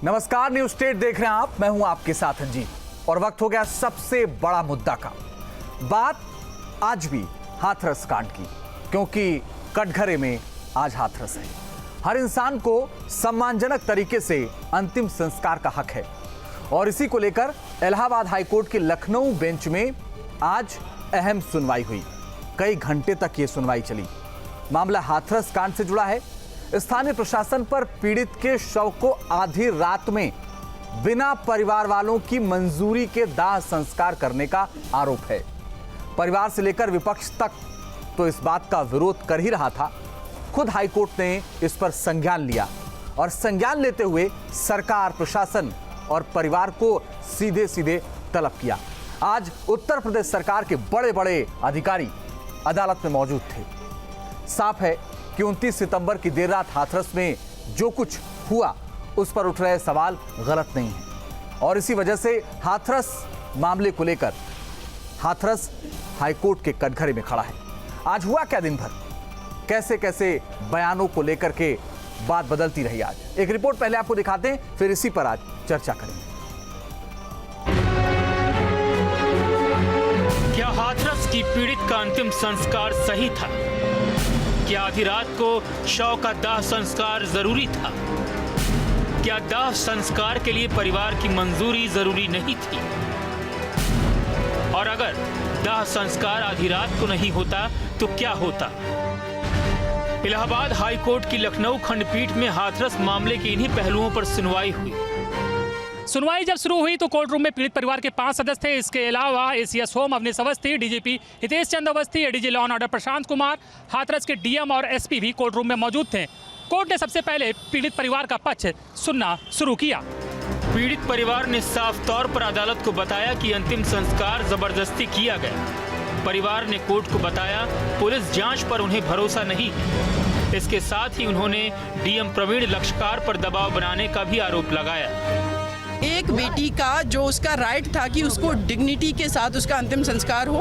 नमस्कार, news state देख रहे हैं आप। मैं हूं आपके साथ रंजीत और वक्त हो गया सबसे बड़ा मुद्दा का। बात आज भी हाथरस कांड की, क्योंकि कटघरे में आज हाथरस है। हर इंसान को सम्मानजनक तरीके से अंतिम संस्कार का हक है और इसी को लेकर इलाहाबाद हाईकोर्ट के लखनऊ बेंच में आज अहम सुनवाई हुई। कई घंटे तक ये सुनवाई चली। मामला हाथरस कांड से जुड़ा है। स्थानीय प्रशासन पर पीड़ित के शव को आधी रात में बिना परिवार वालों की मंजूरी के दाह संस्कार करने का आरोप है। परिवार से लेकर विपक्ष तक तो इस बात का विरोध कर ही रहा था। खुद हाईकोर्ट ने इस पर संज्ञान लिया और संज्ञान लेते हुए सरकार, प्रशासन और परिवार को सीधे सीधे तलब किया। आज उत्तर प्रदेश सरकार के बड़े बड़े अधिकारी अदालत में मौजूद थे। साफ है कि 29 सितंबर की देर रात हाथरस में जो कुछ हुआ उस पर उठ रहे सवाल गलत नहीं है और इसी वजह से हाथरस मामले को लेकर हाथरस हाईकोर्ट के कटघरे में खड़ा है। आज हुआ क्या दिन भर, कैसे कैसे बयानों को लेकर के बात बदलती रही। आज एक रिपोर्ट पहले आपको दिखाते हैं, फिर इसी पर आज चर्चा करेंगे। क्या हाथरस की पीड़ित का अंतिम संस्कार सही था? क्या आधी रात को शव का दाह संस्कार जरूरी था? क्या दाह संस्कार के लिए परिवार की मंजूरी जरूरी नहीं थी? और अगर दाह संस्कार आधी रात को नहीं होता तो क्या होता? इलाहाबाद हाईकोर्ट की लखनऊ खंडपीठ में हाथरस मामले के इन्हीं पहलुओं पर सुनवाई हुई। सुनवाई जब शुरू हुई तो कोर्ट रूम में पीड़ित परिवार के 5 सदस्य थे। इसके अलावा ACS home Awanish Awasthi, DGP Hitesh Chandra Awasthi, ADG law and order Prashant Kumar, Hathras के डीएम और एसपी भी कोर्ट रूम में मौजूद थे। कोर्ट ने सबसे पहले पीड़ित परिवार का पक्ष सुनना शुरू किया। पीड़ित परिवार ने साफ तौर पर अदालत को बताया कि अंतिम संस्कार जबरदस्ती किया गया। परिवार ने कोर्ट को बताया पुलिस जांच पर उन्हें भरोसा नहीं है। इसके साथ ही उन्होंने डीएम प्रवीण लक्षकार पर दबाव बनाने का भी आरोप लगाया। एक बेटी का जो उसका राइट था कि उसको डिग्निटी के साथ उसका अंतिम संस्कार हो,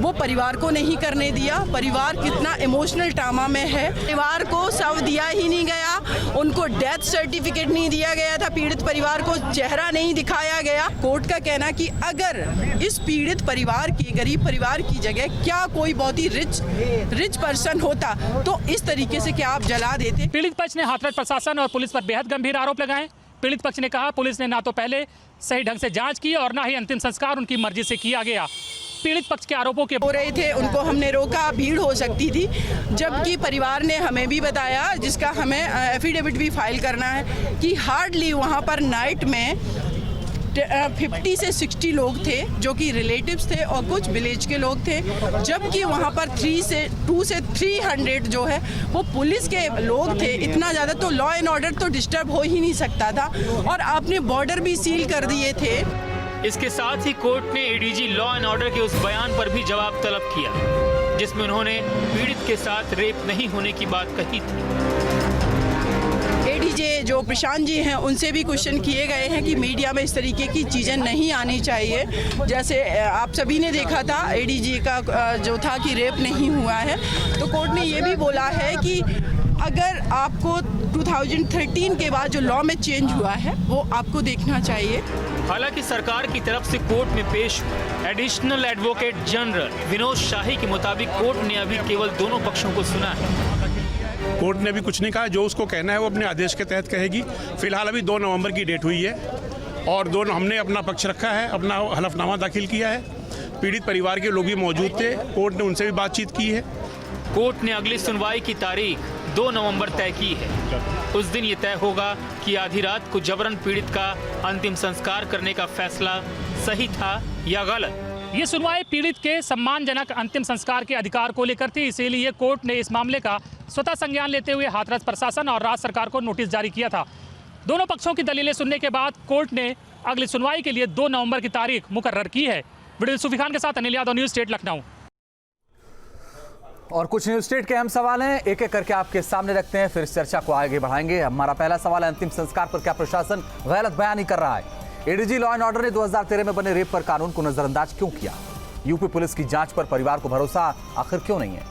वो परिवार को नहीं करने दिया। परिवार कितना इमोशनल ट्रॉमा में है। परिवार को शव दिया ही नहीं गया, उनको डेथ सर्टिफिकेट नहीं दिया गया था, पीड़ित परिवार को चेहरा नहीं दिखाया गया। कोर्ट का कहना कि अगर इस पीड़ित परिवार की, गरीब परिवार की जगह क्या कोई बहुत ही रिच पर्सन होता तो इस तरीके से क्या आप जला देते। पीड़ित पक्ष ने हाथरस प्रशासन और पुलिस पर बेहद गंभीर आरोप लगाए। पीड़ित पक्ष ने कहा पुलिस ने ना तो पहले सही ढंग से जांच की और ना ही अंतिम संस्कार उनकी मर्जी से किया गया। पीड़ित पक्ष के आरोपों के हो रहे थे, उनको हमने रोका, भीड़ हो सकती थी, जबकि परिवार ने हमें भी बताया, जिसका हमें एफिडेविट भी फाइल करना है, कि हार्डली वहाँ पर नाइट में 50 से 60 लोग थे जो कि रिलेटिव्स थे और कुछ विलेज के लोग थे, जबकि वहाँ पर 2 से 300 जो है वो पुलिस के लोग थे। इतना ज़्यादा तो लॉ एंड ऑर्डर तो डिस्टर्ब हो ही नहीं सकता था और आपने बॉर्डर भी सील कर दिए थे। इसके साथ ही कोर्ट ने एडीजी लॉ एंड ऑर्डर के उस बयान पर भी जवाब तलब किया जिसमें उन्होंने पीड़ित के साथ रेप नहीं होने की बात कही थी। एडीजे जो प्रशांत जी हैं उनसे भी क्वेश्चन किए गए हैं कि मीडिया में इस तरीके की चीज़ें नहीं आनी चाहिए। जैसे आप सभी ने देखा था एडीजी का जो था कि रेप नहीं हुआ है, तो कोर्ट ने ये भी बोला है कि अगर आपको 2013 के बाद जो लॉ में चेंज हुआ है वो आपको देखना चाहिए। हालांकि सरकार की तरफ से कोर्ट में पेश एडिशनल एडवोकेट जनरल विनोद शाही के मुताबिक कोर्ट ने अभी केवल दोनों पक्षों को सुना है। कोर्ट ने भी कुछ नहीं कहा, जो उसको कहना है वो अपने आदेश के तहत कहेगी। फिलहाल अभी 2 नवंबर की डेट हुई है और हमने अपना पक्ष रखा है, अपना हलफनामा दाखिल किया है। पीड़ित परिवार के लोग भी मौजूद थे, कोर्ट ने उनसे भी बातचीत की है। कोर्ट ने अगली सुनवाई की तारीख 2 नवंबर तय की है। उस दिन ये तय होगा कि आधी रात को जबरन पीड़ित का अंतिम संस्कार करने का फैसला सही था या गलत। ये सुनवाई पीड़ित के सम्मानजनक अंतिम संस्कार के अधिकार को लेकर थी। इसीलिए कोर्ट ने इस मामले का स्वतः संज्ञान लेते हुए हाथरस प्रशासन और राज्य सरकार को नोटिस जारी किया था। दोनों पक्षों की दलीलें सुनने के बाद कोर्ट ने अगली सुनवाई के लिए 2 नवंबर की तारीख मुकर्रर की है। वीडियो सूफी खान के साथ अनिल यादव, न्यूज स्टेट लखनऊ। और कुछ न्यूज स्टेट के अहम सवाल हैं, एक एक करके आपके सामने रखते हैं, फिर इस चर्चा को आगे बढ़ाएंगे। हमारा पहला सवाल है, अंतिम संस्कार पर क्या प्रशासन गलत बयानी कर रहा है? एडीजी लॉ एंड ऑर्डर ने 2013 में बने रेप पर कानून को नजरअंदाज क्यों किया? यूपी पुलिस की जांच पर परिवार को भरोसा आखिर क्यों नहीं है?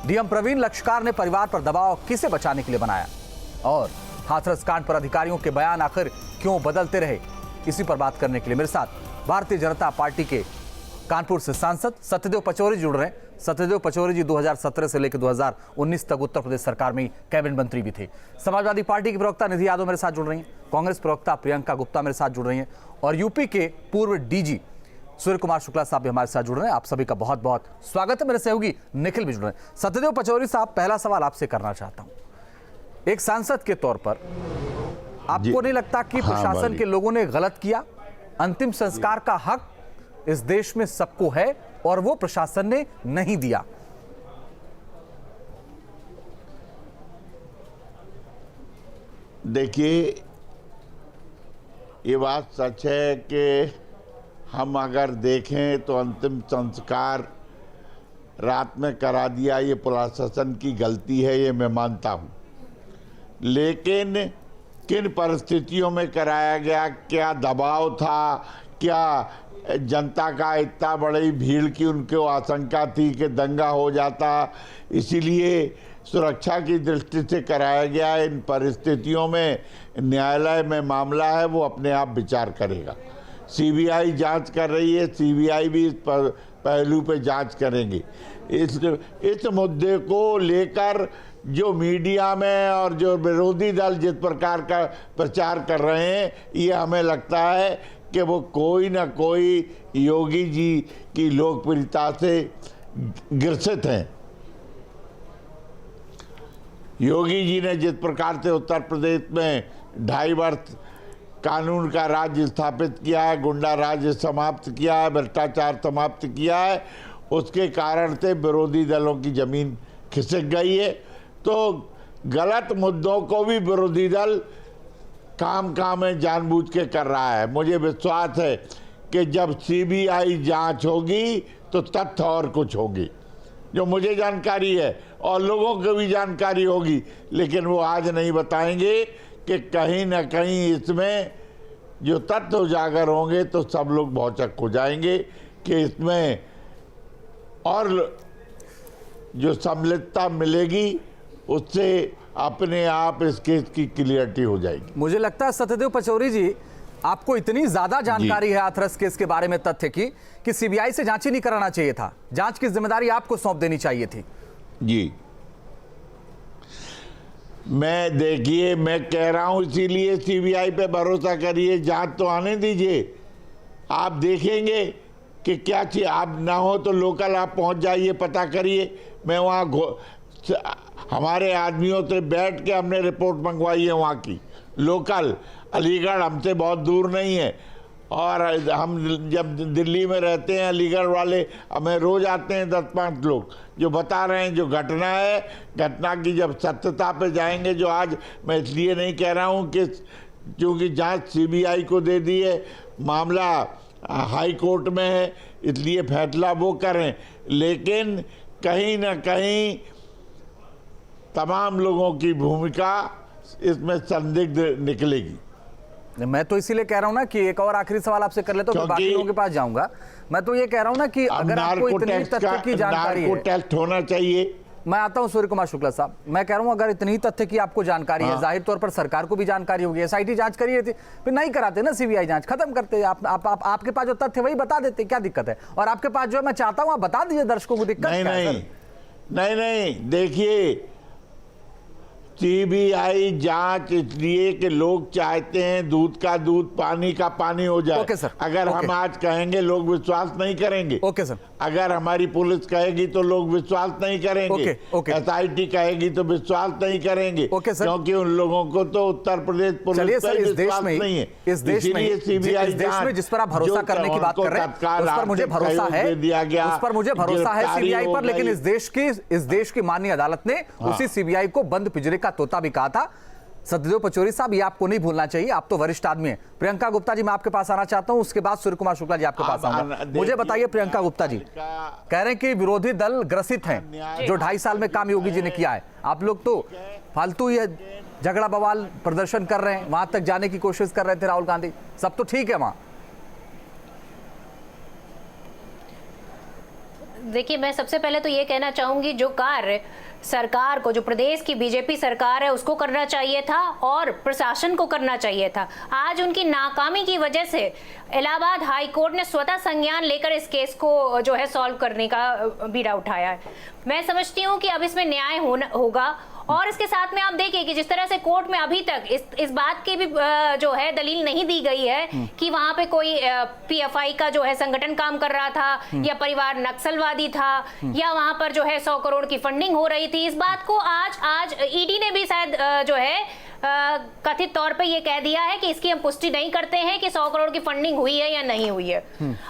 डीएम प्रवीण लक्षकार ने परिवार पर दबाव किसे बचाने के लिए बनाया? और हाथरस कांड पर अधिकारियों के बयान आखिर क्यों बदलते रहे, इसी पर बात करने के लिए मेरे साथ भारतीय जनता पार्टी के कानपुर से सांसद सत्यदेव पचौरी जुड़ रहे हैं। सत्यदेव पचौरी जी 2017 से लेकर 2019 तक उत्तर प्रदेश सरकार में कैबिनेट मंत्री भी थे। समाजवादी पार्टी की प्रवक्ता निधि यादव मेरे साथ जुड़ रही हैं, कांग्रेस प्रवक्ता प्रियंका गुप्ता मेरे साथ जुड़ रही हैं और यूपी के पूर्व डीजी सूर्य कुमार शुक्ला साहब भी हमारे साथ जुड़ रहे हैं। आप सभी का बहुत बहुत स्वागत है। मेरे सहयोगी निखिल भी जुड़ रहे हैं। सत्यदेव पचौरी साहब, पहला सवाल आपसे करना चाहता हूं, एक सांसद के तौर पर आपको नहीं लगता कि प्रशासन के लोगों ने गलत किया? अंतिम संस्कार का हक इस देश में सबको है और वो प्रशासन ने नहीं दिया। देखिए, ये बात सच है कि हम अगर देखें तो अंतिम संस्कार रात में करा दिया, ये प्रशासन की गलती है, ये मैं मानता हूँ। लेकिन किन परिस्थितियों में कराया गया, क्या दबाव था, क्या जनता का इतना बड़ी भीड़ की उनको आशंका थी कि दंगा हो जाता, इसीलिए सुरक्षा की दृष्टि से कराया गया। इन परिस्थितियों में न्यायालय में मामला है, वो अपने आप विचार करेगा। सीबीआई जांच कर रही है, सीबीआई भी इस पहलू पे जांच करेंगे। इस मुद्दे को लेकर जो मीडिया में और जो विरोधी दल जिस प्रकार का प्रचार कर रहे हैं, ये हमें लगता है कि वो कोई ना कोई योगी जी की लोकप्रियता से ग्रसित हैं। योगी जी ने जिस प्रकार से उत्तर प्रदेश में 2.5 वर्ष कानून का राज्य स्थापित किया है, गुंडा राज्य समाप्त किया है, भ्रष्टाचार समाप्त किया है, उसके कारण से विरोधी दलों की जमीन खिसक गई है। तो गलत मुद्दों को भी विरोधी दल काम में जानबूझ के कर रहा है। मुझे विश्वास है कि जब सीबीआई जांच होगी तो तथ्य और कुछ होगी, जो मुझे जानकारी है और लोगों को भी जानकारी होगी, लेकिन वो आज नहीं बताएंगे कि कहीं ना कहीं इसमें जो तथ्य उजागर होंगे तो सब लोग भौचक हो जाएंगे कि इसमें और जो सम्मिलितता मिलेगी उससे अपने आप इस केस की क्लियरिटी हो जाएगी। मुझे लगता है सत्यदेव पचौरी जी, आपको इतनी ज्यादा जानकारी है हाथरस केस के बारे में, तथ्य की, कि सीबीआई से जांच ही नहीं कराना चाहिए था, जांच की जिम्मेदारी आपको सौंप देनी चाहिए थी। जी, देखिए, मैं कह रहा हूं इसीलिए सीबीआई पे भरोसा करिए, जांच तो आने दीजिए। आप देखेंगे कि क्या चीज, आप ना हो तो लोकल आप पहुंच जाइए, पता करिए। मैं वहाँ हमारे आदमियों से बैठ के हमने रिपोर्ट मंगवाई है वहाँ की, लोकल। अलीगढ़ हमसे बहुत दूर नहीं है, और हम जब दिल्ली में रहते हैं, अलीगढ़ वाले हमें रोज आते हैं 10-5 लोग जो बता रहे हैं जो घटना है। घटना की जब सत्यता पे जाएंगे, जो आज मैं इसलिए नहीं कह रहा हूँ कि क्योंकि जांच सीबीआई को दे दी है, मामला हाई कोर्ट में है, इसलिए फैसला वो करें, लेकिन कहीं ना कहीं तमाम लोगों की भूमिका इसमें संदिग्ध निकलेगी। मैं तो इसीलिए कह रहा हूं ना कि एक और आखिरी सवाल आपसे कर ले, तो मैं बाकी लोगों के पास जाऊंगा। मैं तो ये कह रहा हूं ना कि अगर आपको इतनी तथ्य की जानकारी है, टेस्ट होना चाहिए। मैं आता हूं सूर्य कुमार शुक्ला साहब, मैं कह रहा हूं अगर इतनी तथ्य की आपको जानकारी है, जाहिर तौर पर सरकार को भी जानकारी होगी, एसआईटी जांच करी थी, फिर नहीं कराते ना सीबीआई जांच, खत्म करते। आपके पास जो तथ्य वही बता देते, क्या दिक्कत है? और आपके पास जो है, मैं चाहता हूं आप बता दीजिए दर्शकों को, दिक्कत क्या है? नहीं, देखिए, सीबीआई जांच इसलिए कि लोग चाहते हैं दूध का दूध, पानी का पानी हो जाए। ओके सर, अगर हम आज कहेंगे लोग विश्वास नहीं करेंगे। Okay sir. अगर हमारी पुलिस कहेगी तो लोग विश्वास नहीं करेंगे। एसआईटी कहेगी तो विश्वास नहीं करेंगे। Okay sir. क्योंकि उन लोगों को तो उत्तर प्रदेश पुलिस पर विश्वास नहीं है। इस देश में जिस पर आप भरोसा करने की बात कर रहे हैं, उस पर मुझे भरोसा है, उस पर मुझे भरोसा है सीबीआई पर, लेकिन इस देश की माननीय अदालत ने उसी सीबीआई को बंद पिंजरे का तोता भी कहा था। सत्यदेव पचौरी साहब, ये आपको नहीं भूलना चाहिए, आप तो वरिष्ठ आदमी हैं। प्रियंका गुप्ता जी, मैं आपके पास आना चाहता हूं, उसके बाद सूर्य कुमार शुक्ला जी आपके पास आऊंगा। मुझे बताइए प्रियंका गुप्ता जी, कह रहे हैं कि विरोधी दल ग्रसित हैं, जो 2.5 साल में काम योगी जी ने किया है। आप लोग तो फालतू ये झगड़ा बवाल प्रदर्शन कर रहे हैं, वहां तक जाने की कोशिश कर रहे थे राहुल गांधी, सब तो ठीक है वहां। देखिए, मैं सबसे पहले तो ये कहना चाहूंगी, जो कार्य सरकार को, जो प्रदेश की बीजेपी सरकार है, उसको करना चाहिए था और प्रशासन को करना चाहिए था। आज उनकी नाकामी की वजह से इलाहाबाद हाई कोर्ट ने स्वतः संज्ञान लेकर इस केस को जो है सॉल्व करने का बीड़ा उठाया है। मैं समझती हूँ कि अब इसमें न्याय होगा। और इसके साथ में आप देखिए कि जिस तरह से कोर्ट में अभी तक इस बात की भी जो है दलील नहीं दी गई है कि वहां पे कोई पीएफआई का जो है संगठन काम कर रहा था या परिवार नक्सलवादी था या वहां पर जो है 100 करोड़ की फंडिंग हो रही थी। इस बात को आज ईडी ने भी शायद जो है कथित तौर पे ये कह दिया है कि इसकी हम पुष्टि नहीं करते हैं कि 100 करोड़ की फंडिंग हुई है या नहीं हुई है।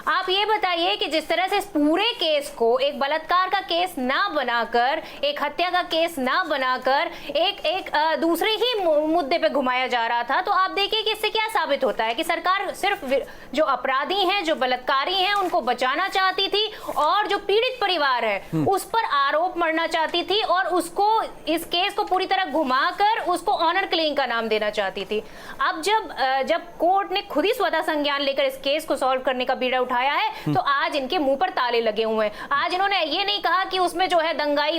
आप ये बताइए कि जिस तरह से इस पूरे केस को एक बलात्कार का केस ना बनाकर, एक हत्या का केस ना बनाकर एक दूसरे ही मुद्दे पे घुमाया जा रहा था, तो आप देखिए कि इससे क्या साबित होता है कि सरकार सिर्फ जो अपराधी हैं, जो बलात्कारी हैं, उनको बचाना चाहती थी और जो पीड़ित परिवार है उस पर आरोप मढ़ना चाहती थी और उसको, इस केस को पूरी तरह घुमाकर उसको ऑनर क्लेम का नाम देना चाहती थी। अब जब कोर्ट ने खुद ही स्वतः संज्ञान लेकर इस केस को सॉल्व करने का बीड़ा उठाया है, तो आज इनके मुंह पर ताले लगे हुए हैं। आज इन्होंने ये नहीं कहा कि उसमें जो है दंगाई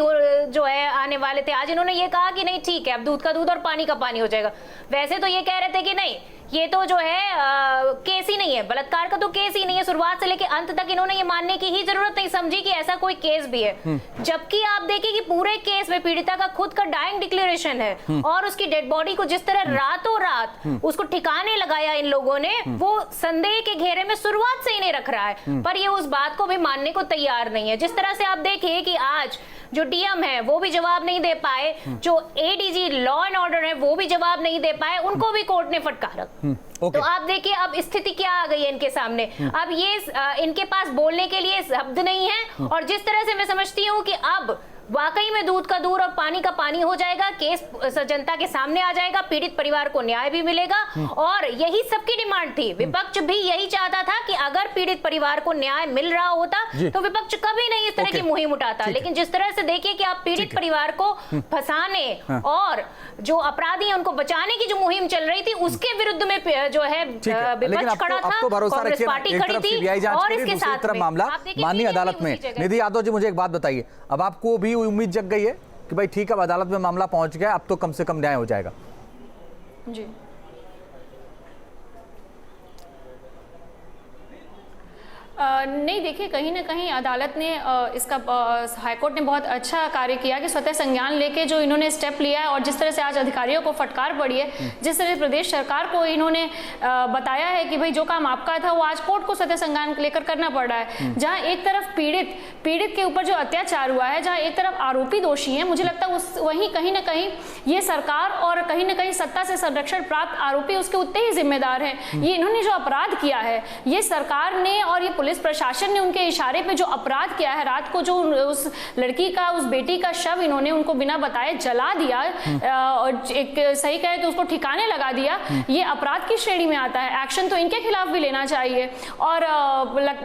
जो है आने वाले थे। आज इन्होंने ये कहा कि नहीं, ठीक है, अब दूध का दूध और पानी का पानी हो जाएगा। वैसे तो ये कह रहे थे कि नहीं, ये तो जो है केस ही नहीं है, बलात्कार का तो केस ही नहीं है। शुरुआत से लेकर अंत तक इन्होंने ये मानने की ही जरूरत नहीं समझी कि ऐसा कोई केस भी है। जबकि आप देखिए कि पूरे केस में पीड़िता का खुद का डाइंग डिक्लेरेशन है और उसकी डेड बॉडी को जिस तरह रातों रात उसको ठिकाने लगाया इन लोगों ने, वो संदेह के घेरे में शुरुआत से ही नहीं रख रहा है। पर ये उस बात को भी मानने को तैयार नहीं है। जिस तरह से आप देखिए कि आज जो डीएम है वो भी जवाब नहीं दे पाए, जो एडीजी लॉ एंड ऑर्डर है वो भी जवाब नहीं दे पाए, उनको भी कोर्ट ने फटकारा। तो आप देखिए अब स्थिति क्या आ गई है इनके सामने। अब ये इनके पास बोलने के लिए शब्द नहीं है और जिस तरह से मैं समझती हूँ कि अब वाकई में दूध का दूध और पानी का पानी हो जाएगा, केस जनता के सामने आ जाएगा, पीड़ित परिवार को न्याय भी मिलेगा। और यही सबकी डिमांड थी। विपक्ष भी यही चाहता था कि अगर पीड़ित परिवार को न्याय मिल रहा होता तो विपक्ष कभी नहीं इस तरह की मुहिम उठाता। लेकिन जिस तरह से देखिए कि आप पीड़ित परिवार को फंसाने और जो अपराधी हैं उनको बचाने की जो मुहिम चल रही थी, उसके विरुद्ध में जो है विपक्ष खड़ा था, कांग्रेस पार्टी खड़ी थी और इसके साथ मामला माननीय अदालत में। निधि यादव जी, मुझे एक बात बताइए, अब आपको भी उम्मीद जग गई है कि भाई ठीक है, अब अदालत में मामला पहुंच गया, अब तो कम से कम न्याय हो जाएगा? जी नहीं, देखिए, कहीं ना कहीं अदालत ने इसका हाईकोर्ट ने बहुत अच्छा कार्य किया कि स्वतः संज्ञान लेके जो इन्होंने स्टेप लिया है और जिस तरह से आज अधिकारियों को फटकार पड़ी है, जिस तरह से प्रदेश सरकार को इन्होंने बताया है कि भाई जो काम आपका था वो आज कोर्ट को स्वतः संज्ञान लेकर करना पड़ रहा है। जहाँ एक तरफ पीड़ित के ऊपर जो अत्याचार हुआ है, जहाँ एक तरफ आरोपी दोषी है, मुझे लगता है वहीं कहीं ना कहीं ये सरकार और कहीं ना कहीं सत्ता से संरक्षण प्राप्त आरोपी उसके उतने ही जिम्मेदार हैं। ये इन्होंने जो अपराध किया है, ये सरकार ने और ये पुलिस प्रशासन ने उनके इशारे पे जो अपराध किया है, रात को जो उस लड़की का, उस बेटी का शव इन्होंने उनको बिना बताए जला दिया और एक सही कहे तो उसको ठिकाने लगा दिया, ये अपराध की श्रेणी में आता है। एक्शन तो इनके खिलाफ भी लेना चाहिए। और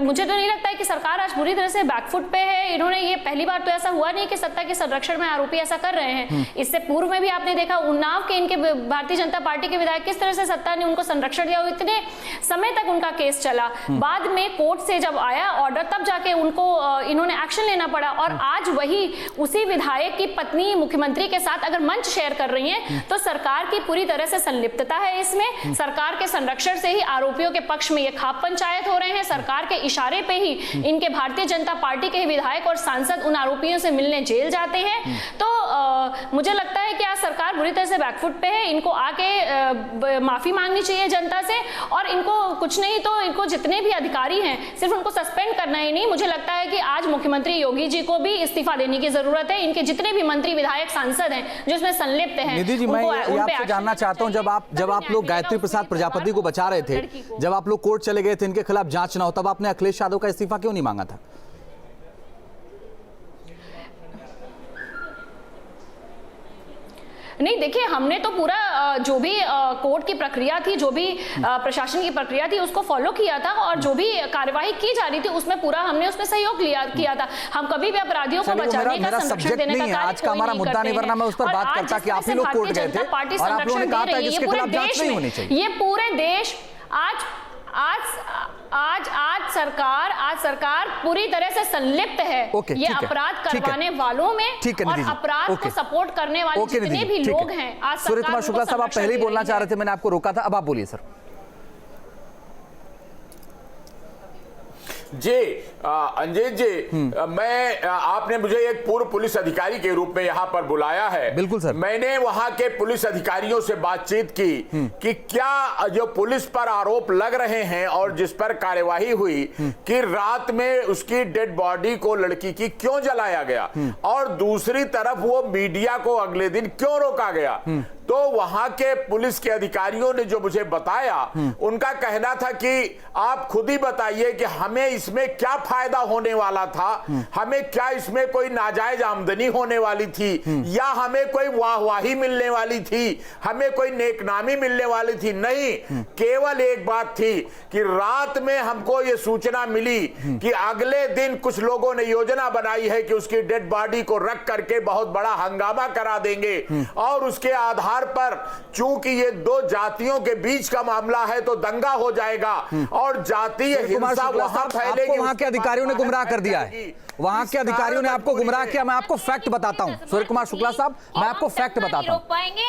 मुझे तो नहीं लगता है कि सरकार आज पूरी तरह से बैकफुट पे है। इन्होंने ये पहली बार तो ऐसा हुआ नहीं कि सत्ता के संरक्षण में आरोपी ऐसा कर रहे हैं। इससे पूर्व में भी आपने देखा उन्नाव के इनके भारतीय जनता पार्टी के विधायक किस तरह से सत्ता ने उनको संरक्षण दिया, इतने समय तक उनका केस चला। बाद में कोर्ट से जब आया ऑर्डर तब जाके उनको इन्होंने एक्शन लेना पड़ा। और आज वही उसी विधायक की पत्नी मुख्यमंत्री के साथ अगर मंच शेयर कर रही है तो सरकार की पूरी तरह से संलिप्तता है इसमें। सरकार के संरक्षण से ही आरोपियों के पक्ष में ये खाप पंचायत हो रहे हैं। सरकार के इशारे पे ही इनके भारतीय जनता पार्टी के विधायक और सांसद उन आरोपियों से मिलने जेल जाते हैं। तो मुझे लगता है कि आज सरकार बुरी तरह से बैकफुट पे है। इनको आके माफी मांगनी चाहिए जनता से और इनको कुछ नहीं तो इनको जितने भी अधिकारी हैं सिर्फ उनको सस्पेंड करना ही नहीं, मुझे लगता है कि आज मुख्यमंत्री योगी जी को भी इस्तीफा देने की जरूरत है। इनके जितने भी मंत्री विधायक सांसद हैं जो इसमें संलिप्त हैं। निधि जी, मैं आपसे जानना चाहता हूं, जब आप लोग गायत्री प्रसाद प्रजापति को बचा रहे थे, जब आप लोग कोर्ट चले गए थे इनके खिलाफ जांच ना हो, तब आपने अखिलेश यादव का इस्तीफा क्यों नहीं मांगा था? नहीं, देखिए, हमने तो पूरा जो भी कोर्ट की प्रक्रिया थी, जो भी प्रशासन की प्रक्रिया थी उसको फॉलो किया था और जो भी कार्यवाही की जा रही थी उसमें पूरा हमने उसमें सहयोग किया था। हम कभी भी अपराधियों को बचाने का, संरक्षण देने का कार्य आज का हमारा मुद्दा नहीं, वरना मैं उस पर बात करता कि आप ही लोग कोर्ट गए थे और आप लोगों ने कहा था कि इसके खिलाफ जांच नहीं होनी चाहिए। ये पूरे देश आज आज सरकार पूरी तरह से संलिप्त है ये अपराध करवाने वालों में और अपराध को सपोर्ट करने वाले जितने भी लोग हैं। आज सूर्य कुमार शुक्ला साहब, आप पहले ही बोलना चाह रहे थे, मैंने आपको रोका था, अब आप बोलिए सर। जी अंजित जी, मैं आपने मुझे एक पूर्व पुलिस अधिकारी के रूप में यहाँ पर बुलाया है। बिल्कुल सर। मैंने वहाँ के पुलिस अधिकारियों से बातचीत की कि क्या जो पुलिस पर आरोप लग रहे हैं और जिस पर कार्यवाही हुई कि रात में उसकी डेड बॉडी को लड़की की क्यों जलाया गया और दूसरी तरफ वो मीडिया को अगले दिन क्यों रोका गया, तो वहां के पुलिस के अधिकारियों ने जो मुझे बताया, उनका कहना था कि आप खुद ही बताइए कि हमें इसमें क्या फायदा होने वाला था, हमें क्या इसमें कोई नाजायज आमदनी होने वाली थी या हमें कोई वाहवाही मिलने वाली थी, हमें कोई नेकनामी मिलने वाली थी। नहीं, केवल एक बात थी कि रात में हमको ये सूचना मिली कि अगले दिन कुछ लोगों ने योजना बनाई है कि उसकी डेड बॉडी को रख करके बहुत बड़ा हंगामा करा देंगे और उसके आधार पर चूंकि ये दो जातियों के बीच का मामला है तो दंगा हो जाएगा और जातीय हिंसा वहां फैलेगी। वहां के अधिकारियों ने गुमराह कर दिया है, वहां के अधिकारियों ने आपको गुमराह किया। मैं आपको फैक्ट बताता हूं सूर्य कुमार शुक्ला साहब, मैं आपको फैक्ट बताता हूं,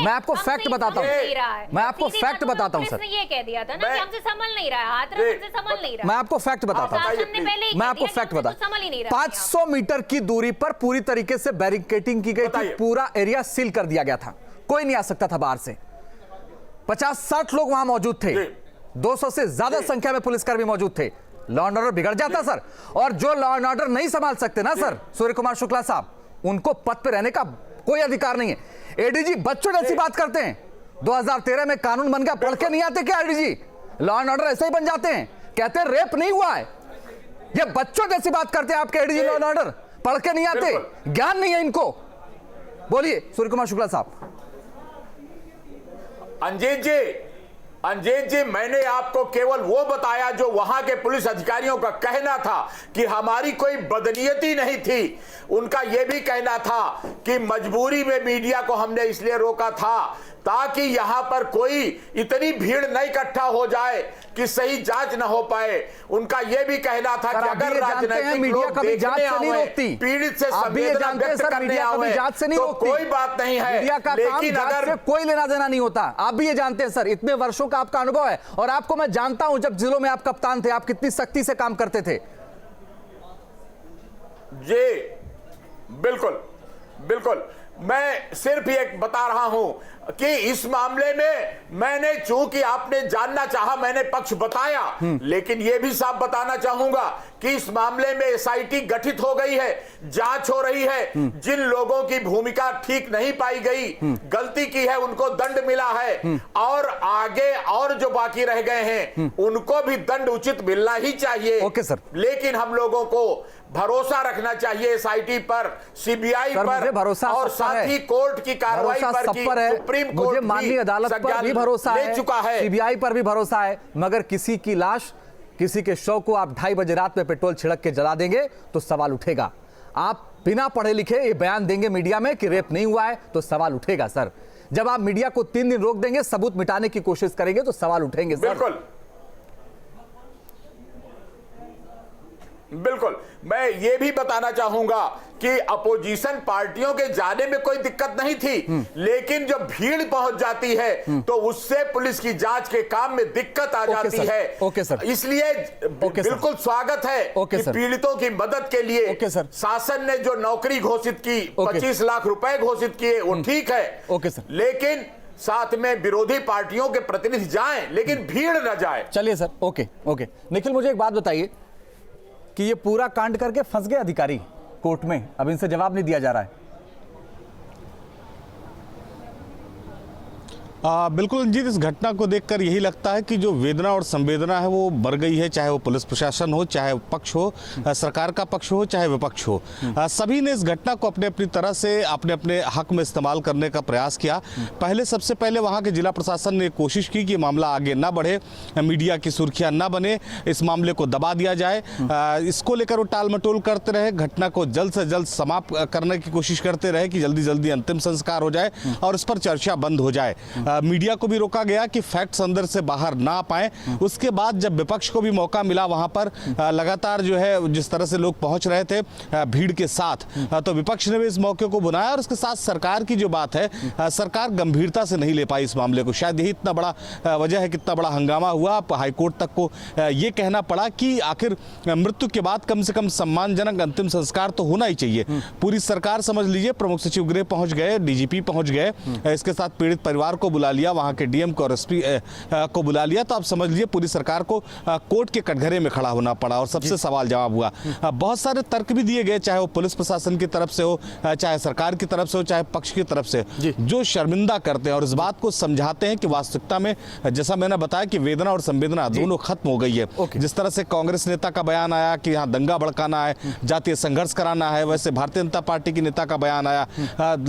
मैं आपको फैक्ट बताता हूं, मैं आपको फैक्ट बताता हूं सर। ये कह दिया था ना कि हमसे संभल नहीं रहा, हाथरस हमसे संभल नहीं रहा। मैं आपको फैक्ट बताता हूं, मैं आपको फैक्ट बता, 500 मीटर की दूरी पर पूरी तरीके से बैरिकेडिंग की गई थी, पूरा एरिया सील कर दिया गया था, कोई नहीं आ सकता था बाहर से। 50-60 लोग वहां मौजूद थे, 200 से ज्यादा संख्या में पुलिसकर्मी मौजूद थे। लॉ एंड ऑर्डर बिगड़ जाता सर, और जो लॉ एंड ऑर्डर नहीं संभाल सकते ना सर सूर्य कुमार शुक्ला साहब, उनको पद पे रहने का कोई अधिकार नहीं है। एडीजी बच्चों जैसी बात करते हैं, 2013 में कानून बन गया, पढ़ के नहीं आते क्या एडीजी? लॉ एंड ऑर्डर ऐसे ही बन जाते हैं, कहते हैं रेप नहीं हुआ है। ये बच्चों जैसी बात करते हैं आपके एडीजी, लॉ एंड ऑर्डर पढ़ के नहीं आते, ज्ञान नहीं है इनको। बोलिए सूर्य कुमार शुक्ला साहब। अंजित जी, मैंने आपको केवल वो बताया जो वहां के पुलिस अधिकारियों का कहना था कि हमारी कोई बदनीयती नहीं थी। उनका यह भी कहना था कि मजबूरी में मीडिया को हमने इसलिए रोका था ताकि यहां पर कोई इतनी भीड़ न इकट्ठा हो जाए कि सही जांच न हो पाए। उनका यह भी कहना था कि अगर राजनीतिक लोग देखने आए, पीड़ित से संवेदना व्यक्त करने आए तो कोई बात नहीं है, लेकिन अगर कोई लेना देना नहीं होता। आप भी ये जानते हैं सर, इतने वर्षों का आपका अनुभव है और आपको मैं जानता हूं जब जिलों में आप कप्तान थे, आप कितनी सख्ती से काम करते थे। जी बिल्कुल, मैं सिर्फ ये बता रहा हूं कि इस मामले में मैंने, चूंकि आपने जानना चाहा, मैंने पक्ष बताया, लेकिन यह भी साफ बताना चाहूंगा कि इस मामले में एसआईटी गठित हो गई है, जांच हो रही है। जिन लोगों की भूमिका ठीक नहीं पाई गई, गलती की है, उनको दंड मिला है और आगे और जो बाकी रह गए हैं उनको भी दंड उचित मिलना ही चाहिए। Okay sir. लेकिन हम लोगों को भरोसा रखना चाहिए एसआईटी पर, सीबीआई पर और साथ ही कोर्ट की कार्रवाई पर कि सुप्रीम कोर्ट मुझे माननीय अदालत पर भी भरोसा है, सीबीआई पर भी भरोसा है, मगर किसी की लाश, किसी के शव को आप 2:30 बजे रात में पेट्रोल छिड़क के जला देंगे तो सवाल उठेगा। आप बिना पढ़े लिखे ये बयान देंगे मीडिया में कि रेप नहीं हुआ है तो सवाल उठेगा सर। जब आप मीडिया को 3 दिन रोक देंगे, सबूत मिटाने की कोशिश करेंगे तो सवाल उठेंगे सर। बिल्कुल, मैं ये भी बताना चाहूंगा कि अपोजिशन पार्टियों के जाने में कोई दिक्कत नहीं थी, लेकिन जब भीड़ पहुंच जाती है तो उससे पुलिस की जांच के काम में दिक्कत आ जाती है। Okay sir. इसलिए बिल्कुल स्वागत है कि पीड़ितों की मदद के लिए शासन ने जो नौकरी घोषित की, 25 लाख रुपए घोषित किए, वो ठीक है। Okay sir. लेकिन साथ में विरोधी पार्टियों के प्रतिनिधि जाएं, लेकिन भीड़ न जाए। चलिए सर, ओके। निखिल, मुझे एक बात बताइए कि ये पूरा कांड करके फंस गए अधिकारी कोर्ट में, अब इनसे जवाब नहीं दिया जा रहा है। बिल्कुल रंजीत, इस घटना को देखकर यही लगता है कि जो वेदना और संवेदना है वो बढ़ गई है, चाहे वो पुलिस प्रशासन हो, चाहे पक्ष हो, सरकार का पक्ष हो, चाहे विपक्ष हो। सभी ने इस घटना को अपने अपनी तरह से अपने अपने हक में इस्तेमाल करने का प्रयास किया। सबसे पहले वहाँ के जिला प्रशासन ने कोशिश की कि मामला आगे ना बढ़े, मीडिया की सुर्खियाँ ना बने, इस मामले को दबा दिया जाए। इसको लेकर वो टाल मटोल करते रहे, घटना को जल्द से जल्द समाप्त करने की कोशिश करते रहे कि जल्दी जल्दी अंतिम संस्कार हो जाए और इस पर चर्चा बंद हो जाए। मीडिया को भी रोका गया कि फैक्ट्स अंदर से बाहर ना आ पाए। उसके बाद जब विपक्ष को भी मौका मिला वहां पर लगातार जो है जिस तरह से लोग पहुंच रहे थे भीड़ के साथ, तो विपक्ष ने भी इस मौके को बुलाया और उसके साथ सरकार की जो बात है, सरकार गंभीरता से नहीं ले पाई इस मामले को। शायद यही इतना बड़ा वजह है, कितना बड़ा हंगामा हुआ। हाईकोर्ट तक को ये कहना पड़ा कि आखिर मृत्यु के बाद कम से कम सम्मानजनक अंतिम संस्कार तो होना ही चाहिए। पूरी सरकार समझ लीजिए, प्रमुख सचिव गृह पहुंच गए, डीजीपी पहुंच गए, इसके साथ पीड़ित परिवार को बुला लिया, वहां के डीएम को और एसपी को बुला लिया। तो आप समझ लीजिए पूरी सरकार को कोर्ट के कटघरे में खड़ा होना पड़ा और सबसे सवाल जवाब हुआ। बहुत सारे तर्क भी दिए गए, चाहे वो पुलिस प्रशासन की तरफ से हो, चाहे सरकार की तरफ से हो, चाहे पक्ष की तरफ से, जो शर्मिंदा करते हैं और इस बात को समझाते हैं कि वास्तविकता में जैसा मैंने बताया कि वेदना और संवेदना दोनों खत्म हो गई है। जिस तरह से कांग्रेस नेता का बयान आया कि यहाँ दंगा भड़काना है, जातीय संघर्ष कराना है, वैसे भारतीय जनता पार्टी की नेता का बयान आया।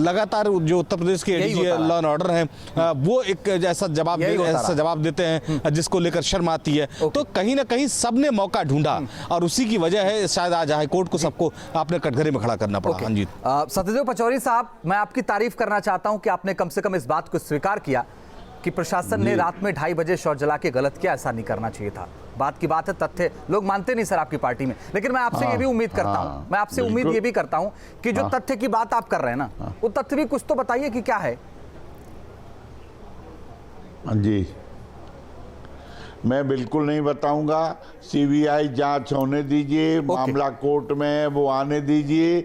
लगातार जो उत्तर प्रदेश के एडीजी लॉ एंड ऑर्डर हैं वो एक ऐसा जवाब देते हैं जिसको लेकर शर्म आती है। तो कहीं ना कहीं सबने मौका ढूंढा और उसी की वजह है शायद आज हाईकोर्ट को सबको अपने कटघरे में खड़ा करना पड़ा। हाँ जी, सत्यदेव पचौरी साहब, मैं आपकी तारीफ करना चाहता हूं कि आपने कम से कम इस बात को स्वीकार किया कि प्रशासन ने रात में 2:30 बजे शौच जला के गलत किया, ऐसा नहीं करना चाहिए था। बात की बात है, तथ्य लोग मानते नहीं सर आपकी पार्टी में, लेकिन मैं आपसे ये भी उम्मीद करता हूं, मैं आपसे उम्मीद ये भी करता हूं कि जो तथ्य की बात आप कर रहे हैं ना, वो तथ्य भी कुछ तो बताइए कि क्या है। जी, मैं बिल्कुल नहीं बताऊंगा। सीबीआई जांच होने दीजिए, मामला कोर्ट में है वो आने दीजिए,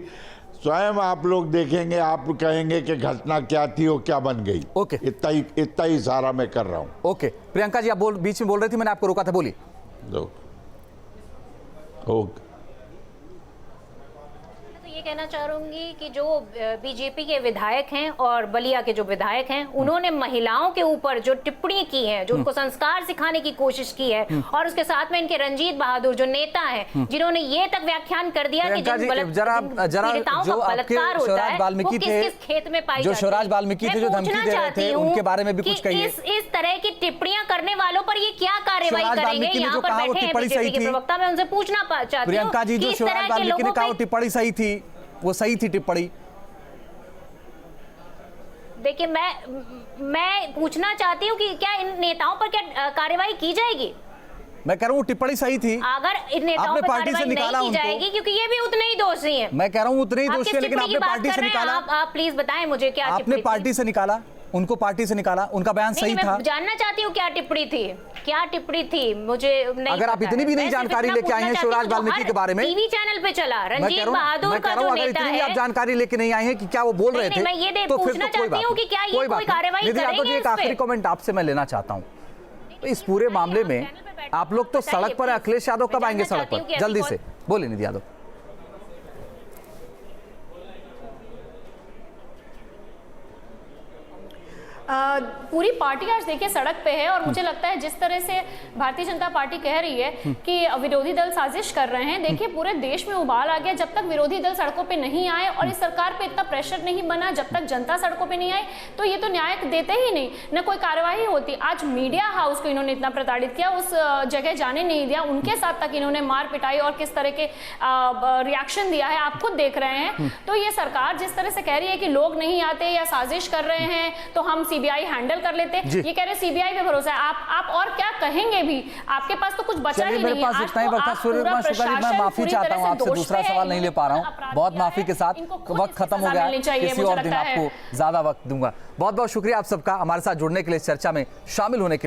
स्वयं आप लोग देखेंगे, आप कहेंगे कि घटना क्या थी और क्या बन गई। इतना ही इशारा मैं कर रहा हूं। ओके, प्रियंका जी आप बीच में बोल रही थी, मैंने आपको रोका था, बोलिए। ओके, ये कहना चाहूंगी कि जो बीजेपी के विधायक हैं और बलिया के जो विधायक हैं, उन्होंने महिलाओं के ऊपर जो टिप्पणी की है, जो उनको संस्कार सिखाने की कोशिश की है, और उसके साथ में इनके रंजीत बहादुर जो नेता हैं, जिन्होंने ये तक व्याख्यान कर दिया कि जो पीड़िताओं का बलात्कार होता है वो किस खेत में पाई जाती है। जो शिवराज वाल्मीकि थे जो धमकी दे रहे थे, उनके बारे में भी कुछ कहिए। इस तरह की टिप्पणियां करने वालों पर ये क्या कार्रवाई करेंगे? यहाँ पर बैठे हैं बीजेपी के प्रवक्ता, मैं उनसे पूछना चाहती हूँ प्रियंका जी, जो शिवराज वाल्मीकि ने कहा टिप्पणी सही थी, वो सही थी टिप्पणी? देखिए, मैं पूछना चाहती हूँ कि क्या इन नेताओं पर क्या कार्रवाई की जाएगी? मैं कह रहा हूँ टिप्पणी सही थी। अगर इन नेताओं पर कार्रवाई नहीं की जाएगी, क्योंकि ये भी उतने ही दोषी हैं। मैं कह रहा हूँ उतने ही दोषी हैं, लेकिन आपने पार्टी से निकाला। आप प्लीज बताएं मुझे क्या आपने पार्टी से निकाला, उनको पार्टी से निकाला, उनका बयान सही था। मैं जानना चाहती हूँ क्या टिप्पणी थी, क्या टिप्पणी थी, मुझे नहीं। अगर आप इतनी भी नहीं जानकारी लेके आए हैं शिवराज वाल्मीकि के बारे में, टीवी चैनल पे चला रंजीत बहादुर का जो नेता है, आप जानकारी लेके नहीं आए हैं कि क्या वो बोल रहे थे, मैं ये पूछना चाहती हूँ कि क्या ये कोई कार्रवाई करेंगे? एक आखिरी कमेंट आपसे मैं लेना चाहता हूँ, इस पूरे मामले में आप लोग तो सड़क पर, अखिलेश यादव कब आएंगे सड़क पर? जल्दी से बोलिए निधि यादव। पूरी पार्टी आज देखिए सड़क पे है, और मुझे लगता है जिस तरह से भारतीय जनता पार्टी कह रही है कि विरोधी दल साजिश कर रहे हैं, देखिए पूरे देश में उबाल आ गया। जब तक विरोधी दल सड़कों पे नहीं आए और इस सरकार पे इतना प्रेशर नहीं बना, जब तक जनता सड़कों पे नहीं आई, तो ये तो न्याय देते ही नहीं, न कोई कार्यवाही होती। आज मीडिया हाउस को इन्होंने इतना प्रताड़ित किया, उस जगह जाने नहीं दिया, उनके साथ तक इन्होंने मार पिटाई और किस तरह के रिएक्शन दिया है आप खुद देख रहे हैं। तो ये सरकार जिस तरह से कह रही है कि लोग नहीं आते या साजिश कर रहे हैं तो हम सीबीआई हैंडल कर लेते, ये कह रहे सीबीआई पे भरोसा है। आप और क्या कहेंगे भी, आपके पास तो कुछ बचा ही नहीं। मेरे पास इतना ही बता, सूर्यकुमार शुक्ला जी मैं माफी चाहता हूं, आपसे दूसरा सवाल नहीं ले पा रहा हूं, बहुत माफी के साथ, वक्त खत्म हो गया, किसी और दिन आपको ज्यादा वक्त दूंगा। बहुत बहुत शुक्रिया आप सबका हमारे साथ जुड़ने के लिए, चर्चा में शामिल होने के लिए।